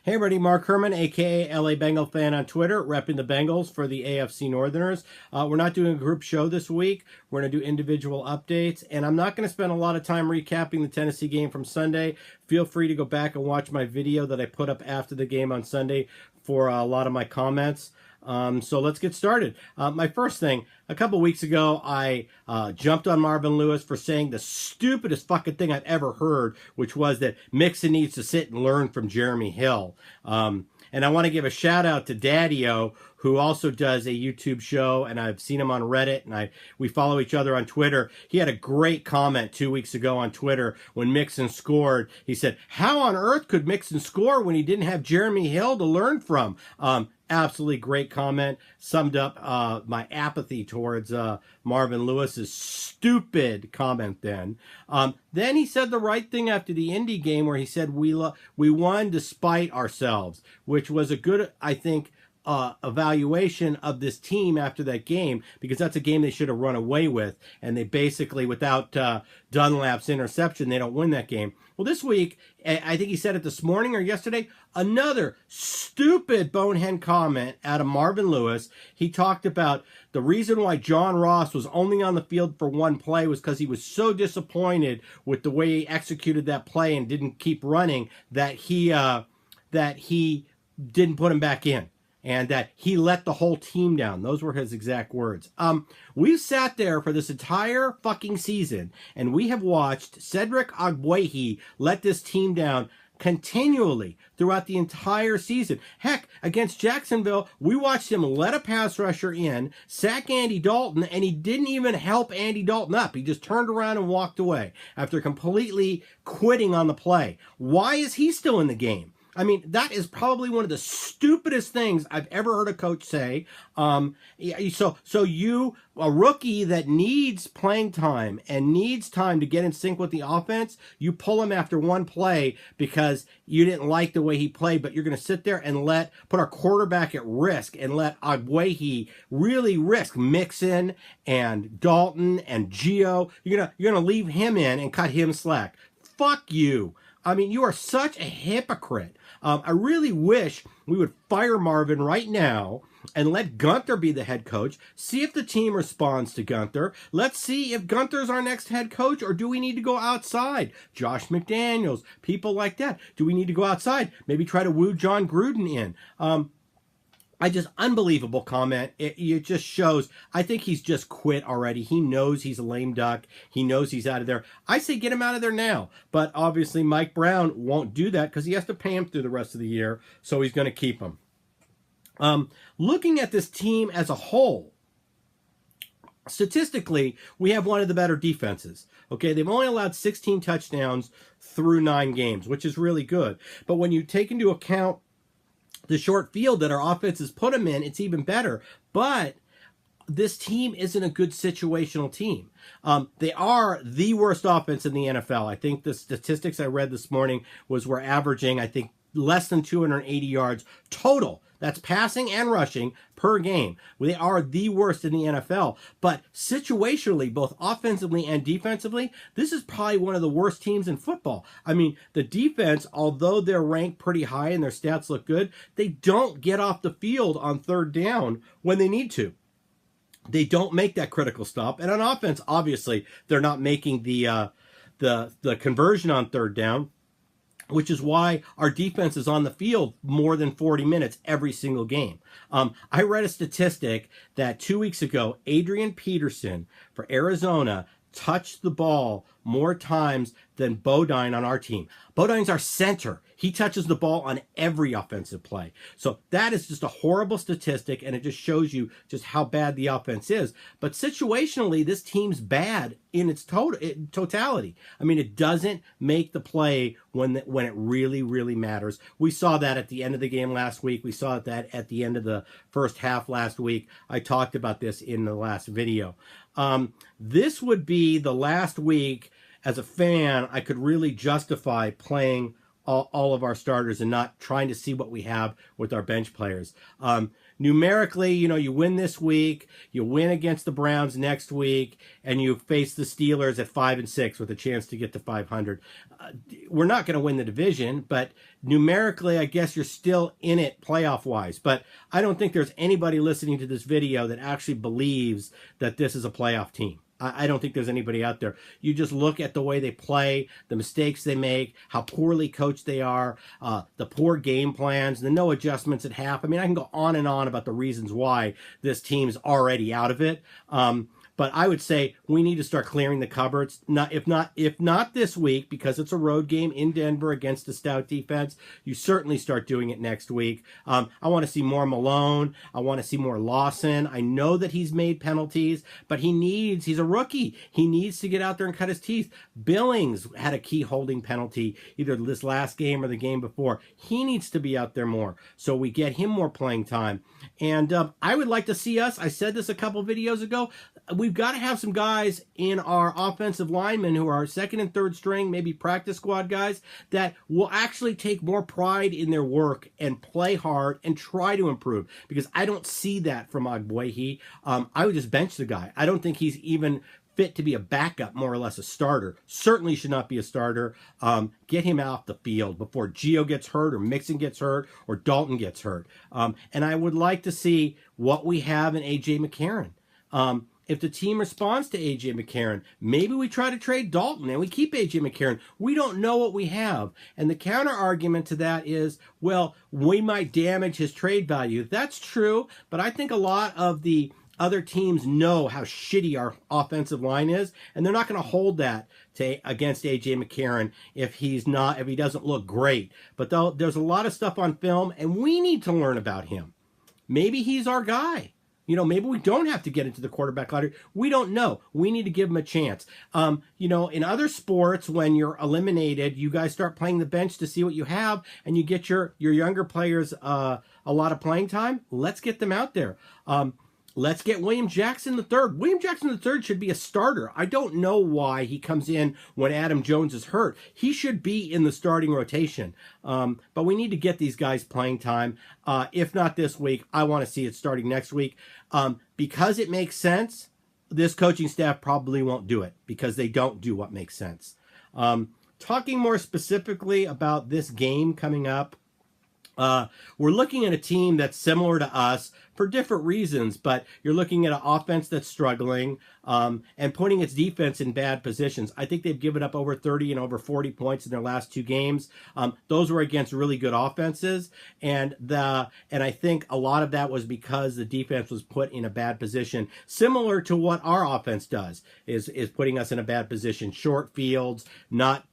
Hey everybody, Mark Herman, aka LA Bengal fan on Twitter, repping the Bengals for the AFC Northerners. We're not doing a group show this week. We're going to do individual updates, and I'm not going to spend a lot of time recapping the Tennessee game from Sunday. Feel free to go back and watch my video that I put up after the game on Sunday for a lot of my comments. So let's get started. My first thing, a couple weeks ago, I jumped on Marvin Lewis for saying the stupidest fucking thing I've ever heard, which was that Mixon needs to sit and learn from Jeremy Hill. And I want to give a shout out to Daddy-O, who also does a YouTube show, and I've seen him on Reddit, and we follow each other on Twitter. He had a great comment 2 weeks ago on Twitter when Mixon scored. He said, how on earth could Mixon score when he didn't have Jeremy Hill to learn from? Absolutely great comment. Summed up my apathy towards Marvin Lewis's stupid comment then. Then he said the right thing after the Indy game where he said we won despite ourselves, which was a good, I think, evaluation of this team after that game, because that's a game they should have run away with, and they basically, without Dunlap's interception, they don't win that game. Well, this week, I think he said it this morning or yesterday, another stupid bonehead comment out of Marvin Lewis. He talked about the reason why John Ross was only on the field for one play was because he was so disappointed with the way he executed that play and didn't keep running that he didn't put him back in, and that he let the whole team down. Those were his exact words. We've sat there for this entire fucking season, and we have watched Cedric Ogbuehi let this team down continually throughout the entire season. Heck, against Jacksonville, we watched him let a pass rusher in, sack Andy Dalton, and he didn't even help Andy Dalton up. He just turned around and walked away after completely quitting on the play. Why is he still in the game? I mean, that is probably one of the stupidest things I've ever heard a coach say. So you, a rookie that needs playing time and needs time to get in sync with the offense, you pull him after one play because you didn't like the way he played, but you're going to sit there and put our quarterback at risk and let Ogbuehi really risk Mixon and Dalton and Gio. You're gonna leave him in and cut him slack. Fuck you. I mean, you are such a hypocrite. I really wish we would fire Marvin right now and let Gunther be the head coach. See if the team responds to Gunther. Let's see if Gunther's our next head coach, or do we need to go outside? Josh McDaniels, people like that. Do we need to go outside? Maybe try to woo John Gruden in. Unbelievable comment. It just shows, I think he's just quit already. He knows he's a lame duck. He knows he's out of there. I say get him out of there now. But obviously Mike Brown won't do that because he has to pay him through the rest of the year. So he's going to keep him. Looking at this team as a whole, statistically, we have one of the better defenses. Okay, they've only allowed 16 touchdowns through 9 games, which is really good. But when you take into account the short field that our offense has put them in, it's even better. But this team isn't a good situational team. They are the worst offense in the NFL. I think the statistics I read this morning was we're averaging, I think, less than 280 yards total. That's passing and rushing per game. They are the worst in the NFL. But situationally, both offensively and defensively, this is probably one of the worst teams in football. I mean, the defense, although they're ranked pretty high and their stats look good, they don't get off the field on third down when they need to. They don't make that critical stop. And on offense, obviously, they're not making the conversion on third down, which is why our defense is on the field more than 40 minutes every single game. I read a statistic that 2 weeks ago, Adrian Peterson for Arizona touched the ball more times than Bodine on our team. Bodine's our center. He touches the ball on every offensive play. So that is just a horrible statistic, and it just shows you just how bad the offense is. But situationally, this team's bad in its totality. I mean, it doesn't make the play when it really, really matters. We saw that at the end of the game last week. We saw that at the end of the first half last week. I talked about this in the last video. This would be the last week as a fan I could really justify playing all of our starters and not trying to see what we have with our bench players. Numerically, you win this week, you win against the Browns next week, and you face the Steelers at 5-6 with a chance to get to 500. We're not going to win the division, but numerically, I guess you're still in it playoff-wise. But I don't think there's anybody listening to this video that actually believes that this is a playoff team. I don't think there's anybody out there. You just look at the way they play, the mistakes they make, how poorly coached they are, the poor game plans, the no adjustments at half. I mean, I can go on and on about the reasons why this team's already out of it. But I would say we need to start clearing the cupboards. If not this week, because it's a road game in Denver against a stout defense, you certainly start doing it next week. I want to see more Malone. I want to see more Lawson. I know that he's made penalties, but he's a rookie. He needs to get out there and cut his teeth. Billings had a key holding penalty either this last game or the game before. He needs to be out there more, so we get him more playing time. And I would like to see us, I said this a couple videos ago, we've got to have some guys in our offensive linemen who are second and third string, maybe practice squad guys, that will actually take more pride in their work and play hard and try to improve. Because I don't see that from Ogbuehi. I would just bench the guy. I don't think he's even fit to be a backup, more or less a starter. Certainly should not be a starter. Get him off the field before Gio gets hurt or Mixon gets hurt or Dalton gets hurt. And I would like to see what we have in A.J. McCarron. If the team responds to A.J. McCarron, maybe we try to trade Dalton and we keep A.J. McCarron. We don't know what we have. And the counter argument to that is, well, we might damage his trade value. That's true, but I think a lot of the other teams know how shitty our offensive line is, and they're not going to hold that against A.J. McCarron if he doesn't look great. But there's a lot of stuff on film, and we need to learn about him. Maybe he's our guy. Maybe we don't have to get into the quarterback ladder. We don't know. We need to give him a chance. In other sports, when you're eliminated, you guys start playing the bench to see what you have, and you get your younger players a lot of playing time. Let's get them out there. Let's get William Jackson III. William Jackson III should be a starter. I don't know why he comes in when Adam Jones is hurt. He should be in the starting rotation. But we need to get these guys playing time. If not this week, I want to see it starting next week. Because it makes sense, this coaching staff probably won't do it because they don't do what makes sense. Talking more specifically about this game coming up, we're looking at a team that's similar to us for different reasons, but you're looking at an offense that's struggling and putting its defense in bad positions. I think they've given up over 30 and over 40 points in their last two games. Those were against really good offenses, and I think a lot of that was because the defense was put in a bad position, similar to what our offense does, is putting us in a bad position. Short fields, not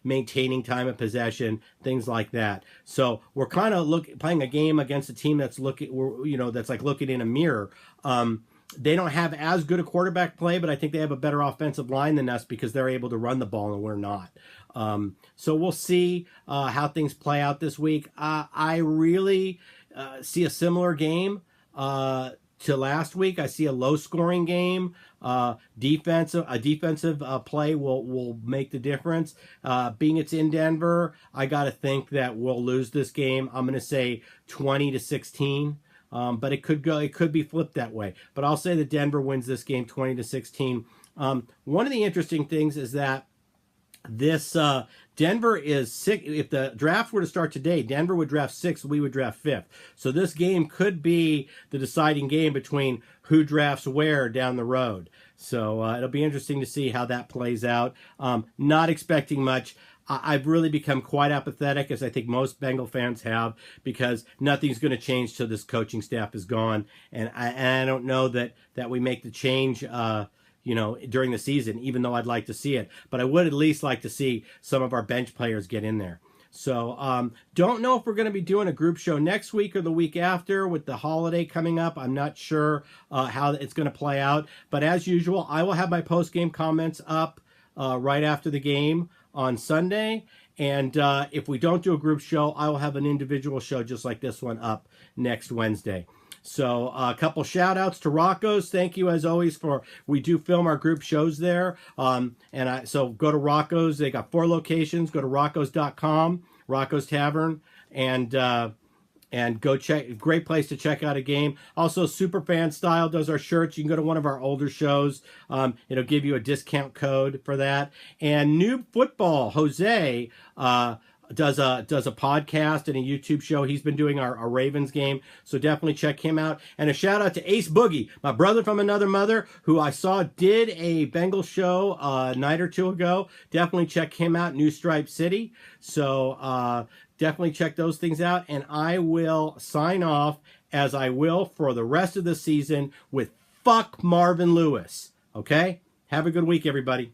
maintaining time of possession, things like that. So we're kind of playing a game against a team that's that's like looking in a mirror. They don't have as good a quarterback play, but I think they have a better offensive line than us because they're able to run the ball and we're not. So we'll see how things play out this week. I really see a similar game to last week. I see a low-scoring game. Defensive play will make the difference. Being it's in Denver, I got to think that we'll lose this game. I'm going to say 20-16. But it could be flipped that way. But I'll say that Denver wins this game 20-16. One of the interesting things is that this Denver is six. If the draft were to start today, Denver would draft 6th, we would draft 5th. So this game could be the deciding game between who drafts where down the road. So it'll be interesting to see how that plays out. Not expecting much. I've really become quite apathetic, as I think most Bengal fans have, because nothing's going to change till this coaching staff is gone. And I don't know that we make the change, during the season, even though I'd like to see it. But I would at least like to see some of our bench players get in there. So don't know if we're going to be doing a group show next week or the week after with the holiday coming up. I'm not sure how it's going to play out. But as usual, I will have my post-game comments up right after the game on Sunday. And if we don't do a group show, I will have an individual show just like this one up next Wednesday. So a couple shout outs to Rocco's. Thank you as always we do film our group shows there. So go to Rocco's. They got 4 locations. Go to roccos.com. Rocco's Tavern, and go check. Great place to check out a game. Also, Superfan Style does our shirts. You can go to one of our older shows. It'll give you a discount code for that. And Noob Football, Jose, does a podcast and a YouTube show. He's been doing our Ravens game, so definitely check him out. And a shout out to Ace Boogie, my brother from another mother, who I saw did a Bengals show a night or two ago. Definitely check him out, New Stripe City. So definitely check those things out. And I will sign off, as I will for the rest of the season, with fuck Marvin Lewis. Okay? Have a good week, everybody.